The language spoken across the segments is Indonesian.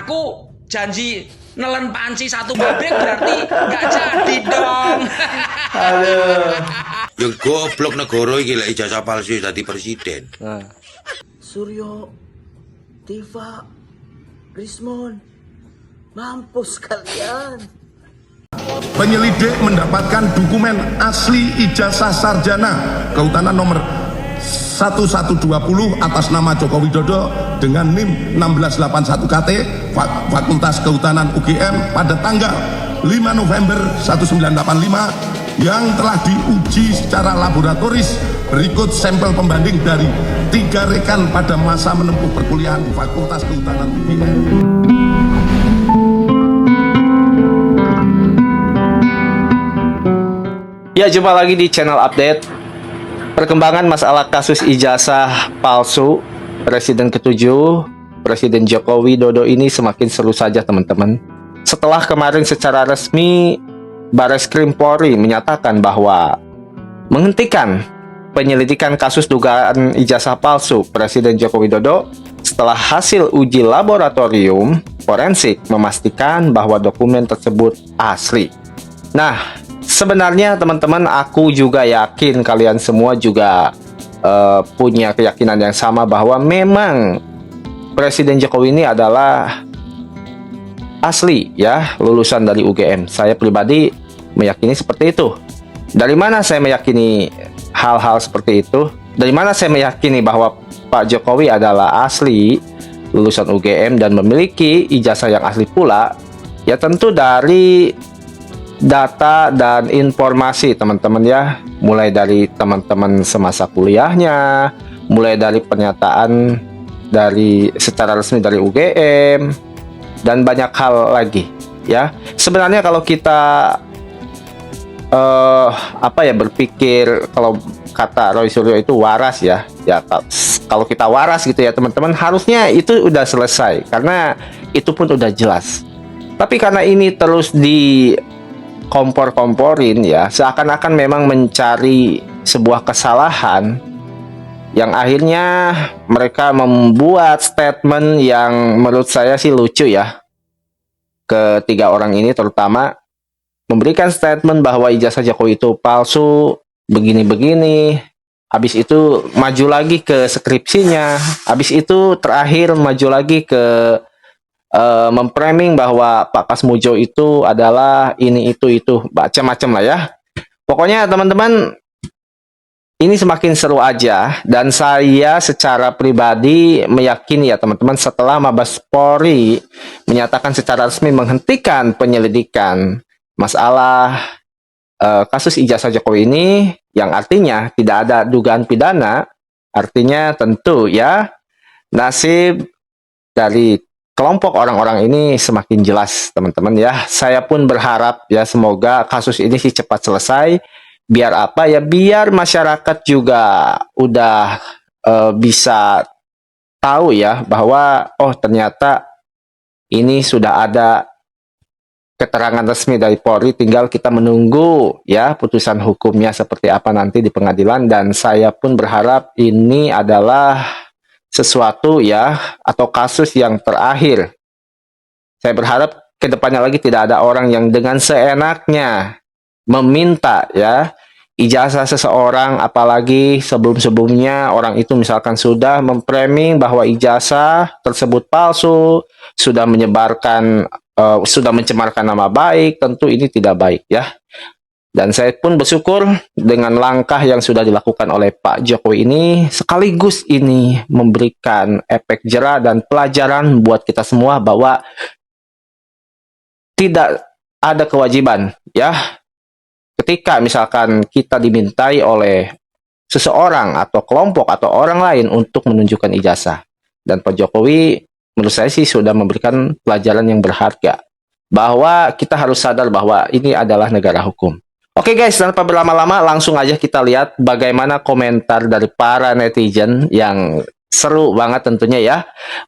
Aku janji nelen panci satu pabrik berarti nggak jadi dong. Aduh. Ya goblok negara iki lek ijazah palsu dadi presiden. Suryo, Tifa, Rismon, mampus kalian. Penyelidik mendapatkan dokumen asli ijazah sarjana kehutanan nomor 1120 atas nama Joko Widodo dengan NIM 1681 KT Fakultas Kehutanan UGM pada tanggal 5 November 1985 yang telah diuji secara laboratoris. Berikut sampel pembanding dari 3 rekan pada masa menempuh perkuliahan di Fakultas Kehutanan UGM. Ya, jumpa lagi di channel update. Perkembangan masalah kasus ijazah palsu Presiden ke-7, Presiden Joko Widodo ini semakin seru saja teman-teman. Setelah kemarin secara resmi Bareskrim Polri menyatakan bahwa menghentikan penyelidikan kasus dugaan ijazah palsu Presiden Joko Widodo setelah hasil uji laboratorium forensik memastikan bahwa dokumen tersebut asli. Nah, sebenarnya teman-teman, aku juga yakin kalian semua juga punya keyakinan yang sama bahwa memang Presiden Jokowi ini adalah asli ya, lulusan dari UGM. Saya pribadi meyakini seperti itu. Dari mana saya meyakini hal-hal seperti itu? Dari mana saya meyakini bahwa Pak Jokowi adalah asli lulusan UGM dan memiliki ijazah yang asli pula? Ya tentu dari data dan informasi teman-teman ya, mulai dari teman-teman semasa kuliahnya, mulai dari pernyataan dari secara resmi dari UGM dan banyak hal lagi ya. Sebenarnya kalau kita berpikir, kalau kata Roy Suryo itu waras ya, kalau kita waras gitu ya teman-teman, harusnya itu udah selesai karena itu pun udah jelas. Tapi karena ini terus di kompor-komporin ya, seakan-akan memang mencari sebuah kesalahan yang akhirnya mereka membuat statement yang menurut saya sih lucu ya. Ketiga orang ini terutama memberikan statement bahwa ijazah Jokowi itu palsu, begini-begini. Habis itu maju lagi ke skripsinya, habis itu terakhir maju lagi ke memframing bahwa Pak Kasmujo itu adalah ini itu macam-macam lah ya. Pokoknya teman-teman, ini semakin seru aja, dan saya secara pribadi meyakini ya teman-teman, setelah Mabes Polri menyatakan secara resmi menghentikan penyelidikan masalah kasus ijazah Jokowi ini, yang artinya tidak ada dugaan pidana, artinya tentu ya nasib dari kelompok orang-orang ini semakin jelas teman-teman ya. Saya pun berharap ya semoga kasus ini sih cepat selesai. Biar apa ya, biar masyarakat juga udah bisa tahu ya bahwa oh ternyata ini sudah ada keterangan resmi dari Polri, tinggal kita menunggu ya putusan hukumnya seperti apa nanti di pengadilan. Dan saya pun berharap ini adalah sesuatu ya, atau kasus yang terakhir. Saya berharap kedepannya lagi tidak ada orang yang dengan seenaknya meminta ya ijazah seseorang, apalagi sebelum-sebelumnya orang itu misalkan sudah memframing bahwa ijazah tersebut palsu, sudah menyebarkan, sudah mencemarkan nama baik. Tentu ini tidak baik ya. Dan saya pun bersyukur dengan langkah yang sudah dilakukan oleh Pak Jokowi ini, sekaligus ini memberikan efek jera dan pelajaran buat kita semua bahwa tidak ada kewajiban ya ketika misalkan kita dimintai oleh seseorang atau kelompok atau orang lain untuk menunjukkan ijazah. Dan Pak Jokowi menurut saya sih sudah memberikan pelajaran yang berharga bahwa kita harus sadar bahwa ini adalah negara hukum. Oke guys, tanpa berlama-lama langsung aja kita lihat bagaimana komentar dari para netizen yang seru banget tentunya ya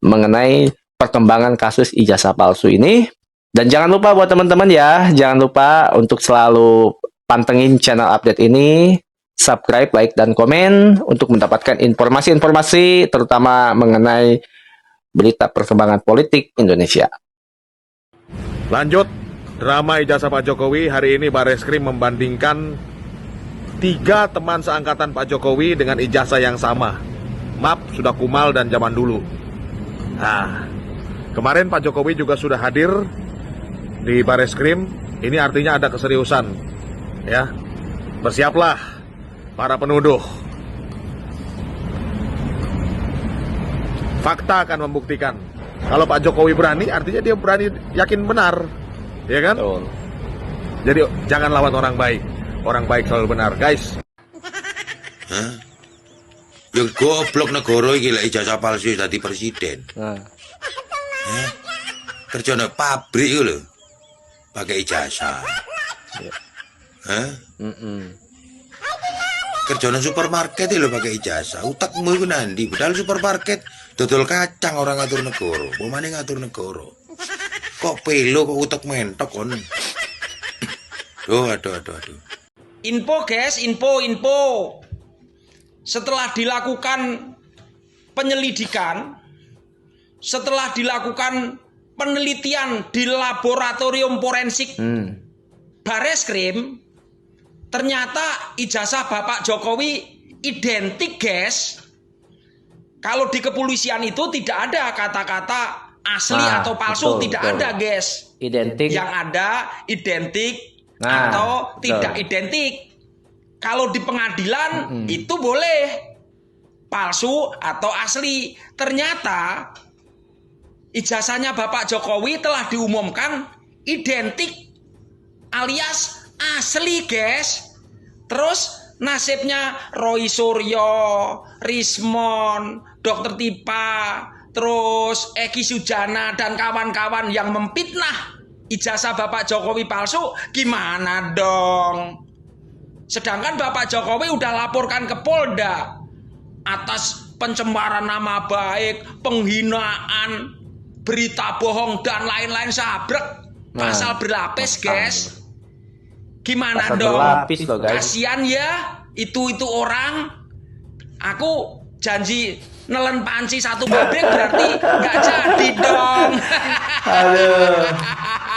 mengenai perkembangan kasus ijazah palsu ini. Dan jangan lupa buat teman-teman ya, jangan lupa untuk selalu pantengin channel update ini, subscribe, like, dan komen untuk mendapatkan informasi-informasi terutama mengenai berita perkembangan politik Indonesia. Lanjut, drama ijazah Pak Jokowi. Hari ini Bareskrim membandingkan 3 teman seangkatan Pak Jokowi dengan ijazah yang sama. Maaf, sudah kumal dan zaman dulu. Nah, kemarin Pak Jokowi juga sudah hadir di Bareskrim. Ini artinya ada keseriusan, ya. Bersiaplah para penuduh. Fakta akan membuktikan. Kalau Pak Jokowi berani, artinya dia berani, yakin benar, ya kan? Betul. Jadi jangan lawan orang baik. Orang baik selalu benar, guys. Hah? Yang goblok negara iki lek ijazah palsu dadi presiden. Nah, Hah? Kerja nang pabrik iku lho. Pakai ijazah. Hah? Kerja nang supermarket lho pakai ijazah. Utakmu iku nandi? Padahal supermarket dodol kacang orang ngatur negara. Pemane ngatur negara. Kok pelo kok utek mentok kon. Aduh. Info guys, info. Setelah dilakukan penyelidikan, setelah dilakukan penelitian di laboratorium forensik Bareskrim, ternyata ijazah Bapak Jokowi identik guys. Kalau di kepolisian itu tidak ada kata-kata asli atau palsu, betul, tidak betul. ada guys. Identik. Yang ada identik Nah, atau betul. tidak identik. Kalau di pengadilan itu boleh palsu atau asli. Ternyata ijazahnya Bapak Jokowi telah diumumkan identik alias asli guys. Terus nasibnya Roy Suryo, Rismon, Dr. Tipa, terus Eki Sujana dan kawan-kawan yang memfitnah ijazah Bapak Jokowi palsu, gimana dong? Sedangkan Bapak Jokowi udah laporkan ke Polda atas pencemaran nama baik, penghinaan, berita bohong dan lain-lain sabrek. Pasal berlapis guys. Gimana Pasal dong? berlapis loh, guys. Kasian ya itu orang. Aku janji nelen panci satu pabrik berarti nggak jadi dong. aduh.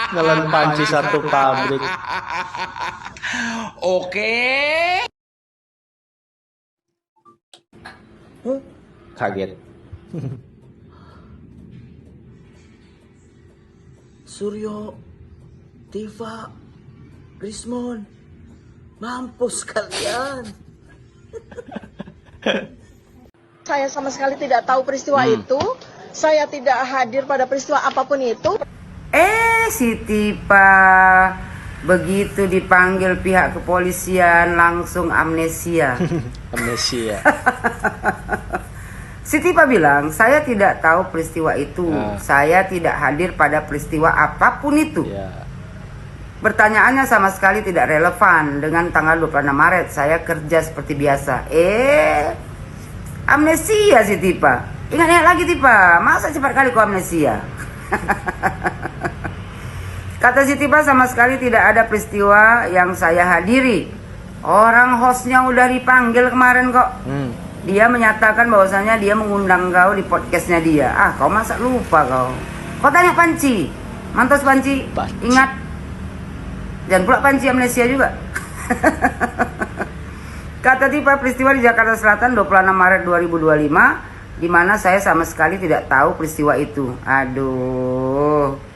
Nelen panci satu pabrik. Oke. Kaget. Suryo, Tifa, Rismon, mampus kalian. Saya sama sekali tidak tahu peristiwa itu. Saya tidak hadir pada peristiwa apapun itu. Si Tipa begitu dipanggil pihak kepolisian langsung amnesia. Amnesia. Si Tipa bilang, saya tidak tahu peristiwa itu. Saya tidak hadir pada peristiwa apapun itu. Ya. Pertanyaannya sama sekali tidak relevan dengan tanggal 26 Maret. Saya kerja seperti biasa. Amnesia si Tipa. Ingat lagi Tipa, masa cepat kali kau amnesia? Kata si Tipa, sama sekali tidak ada peristiwa yang saya hadiri. Orang hostnya udah dipanggil kemarin kok. Dia menyatakan bahwasanya dia mengundang kau di podcastnya dia. Kau masa lupa kau? Kau tanya Panci, mantos Panci. Ingat, jangan pula Panci amnesia juga. Kata Tipa, peristiwa di Jakarta Selatan 26 Maret 2025, di mana saya sama sekali tidak tahu peristiwa itu. Aduh.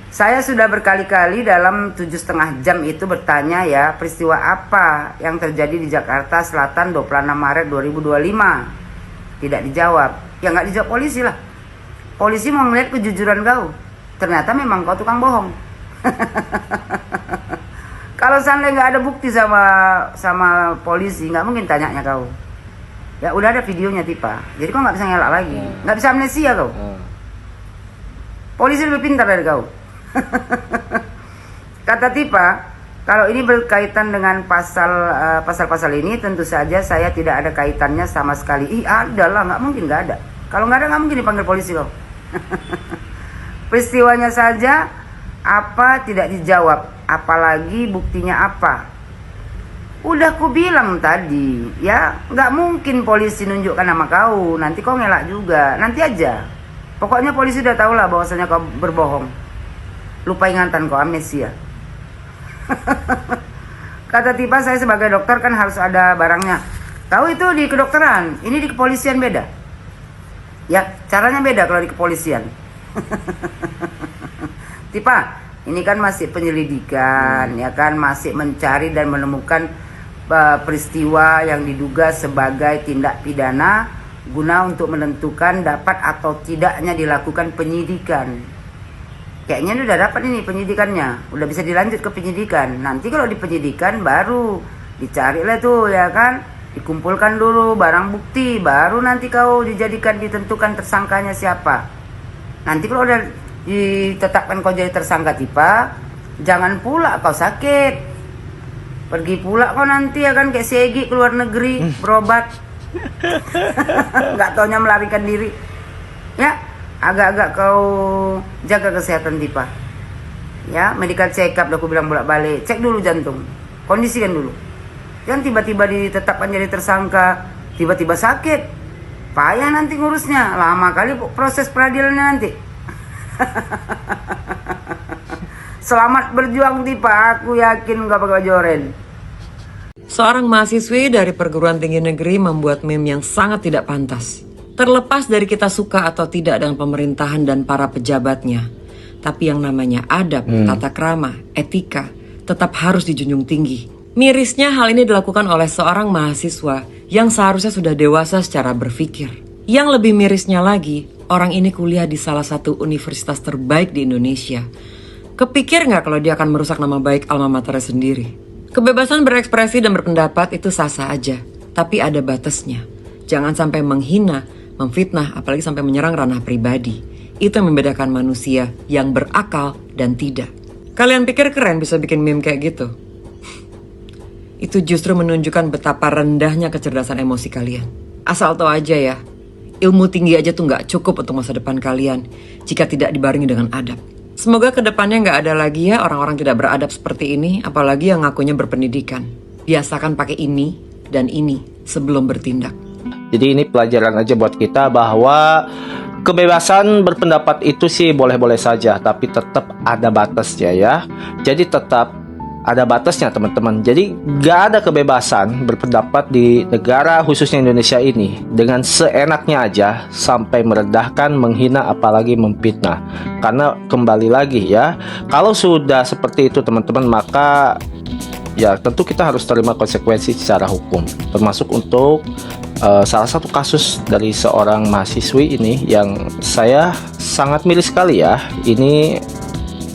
Saya sudah berkali-kali dalam 7,5 jam itu bertanya ya, peristiwa apa yang terjadi di Jakarta Selatan 26 Maret 2025. Tidak dijawab. Ya nggak dijawab polisi lah. Polisi mau melihat kejujuran kau. Ternyata memang kau tukang bohong. Kalau seandainya nggak ada bukti sama polisi, nggak mungkin tanyanya kau. Ya udah ada videonya Tipa. Jadi kau nggak bisa ngelak lagi. Nggak bisa amnesia kau. Polisi lebih pintar dari kau. Kata Tipa, kalau ini berkaitan dengan pasal-pasal ini, tentu saja saya tidak ada kaitannya sama sekali. Ada lah, nggak mungkin nggak ada. Kalau nggak ada, nggak mungkin dipanggil polisi kau. Peristiwanya saja apa tidak dijawab, apalagi buktinya apa. Udah ku bilang tadi, ya nggak mungkin polisi nunjukkan nama kau. Nanti kau ngelak juga, nanti aja. Pokoknya polisi udah tahu lah bahwasanya kau berbohong. lupa ingatan kok, amnesia. Kata Tifa, saya sebagai dokter kan harus ada barangnya. Tahu itu di kedokteran, ini di kepolisian beda. Ya, caranya beda kalau di kepolisian. Tifa, ini kan masih penyelidikan, ya kan, masih mencari dan menemukan peristiwa yang diduga sebagai tindak pidana guna untuk menentukan dapat atau tidaknya dilakukan penyidikan. Kayaknya udah dapat ini penyidikannya, udah bisa dilanjut ke penyidikan. Nanti kalau di penyidikan baru dicarilah tuh, ya kan, dikumpulkan dulu barang bukti, baru nanti kau dijadikan, ditentukan tersangkanya siapa. Nanti kalau udah ditetapkan kau jadi tersangka Tifa, jangan pula kau sakit, pergi pula kau nanti, ya kan, kayak Segi keluar negeri berobat, nggak taunya melarikan diri. Ya, agak-agak kau jaga kesehatan Tifa. Ya, medical check up, aku bilang bolak-balik, cek dulu jantung, kondisikan dulu. Jangan tiba-tiba ditetapkan jadi tersangka, tiba-tiba sakit, payah nanti ngurusnya, lama kali proses peradilannya nanti. Selamat berjuang Tifa, aku yakin gak bakal joren. Seorang mahasiswi dari perguruan tinggi negeri membuat meme yang sangat tidak pantas. Terlepas dari kita suka atau tidak dengan pemerintahan dan para pejabatnya, tapi yang namanya adab, tata krama, etika tetap harus dijunjung tinggi. Mirisnya hal ini dilakukan oleh seorang mahasiswa yang seharusnya sudah dewasa secara berpikir. Yang lebih mirisnya lagi, orang ini kuliah di salah satu universitas terbaik di Indonesia. Kepikir nggak kalau dia akan merusak nama baik alma maternya sendiri? Kebebasan berekspresi dan berpendapat itu sah-sah aja, tapi ada batasnya. Jangan sampai menghina, memfitnah, apalagi sampai menyerang ranah pribadi. Itu yang membedakan manusia yang berakal dan tidak. Kalian pikir keren bisa bikin meme kayak gitu? Itu justru menunjukkan betapa rendahnya kecerdasan emosi kalian. Asal tahu aja ya, ilmu tinggi aja tuh gak cukup untuk masa depan kalian jika tidak dibarengi dengan adab. Semoga kedepannya gak ada lagi ya orang-orang tidak beradab seperti ini, apalagi yang ngakunya berpendidikan. Biasakan pakai ini dan ini sebelum bertindak. Jadi ini pelajaran aja buat kita bahwa kebebasan berpendapat itu sih boleh-boleh saja, tapi tetap ada batasnya ya. Jadi tetap ada batasnya teman-teman. Jadi gak ada kebebasan berpendapat di negara khususnya Indonesia ini dengan seenaknya aja sampai merendahkan, menghina, apalagi memfitnah. Karena kembali lagi ya, kalau sudah seperti itu teman-teman, maka ya tentu kita harus terima konsekuensi secara hukum, termasuk untuk salah satu kasus dari seorang mahasiswi ini yang saya sangat miris sekali ya. Ini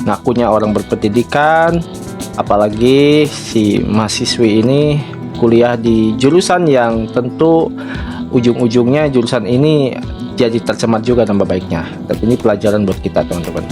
ngakunya orang berpendidikan, apalagi si mahasiswi ini kuliah di jurusan yang tentu ujung-ujungnya jurusan ini jadi tercemar juga nama baiknya. Tapi ini pelajaran buat kita teman-teman.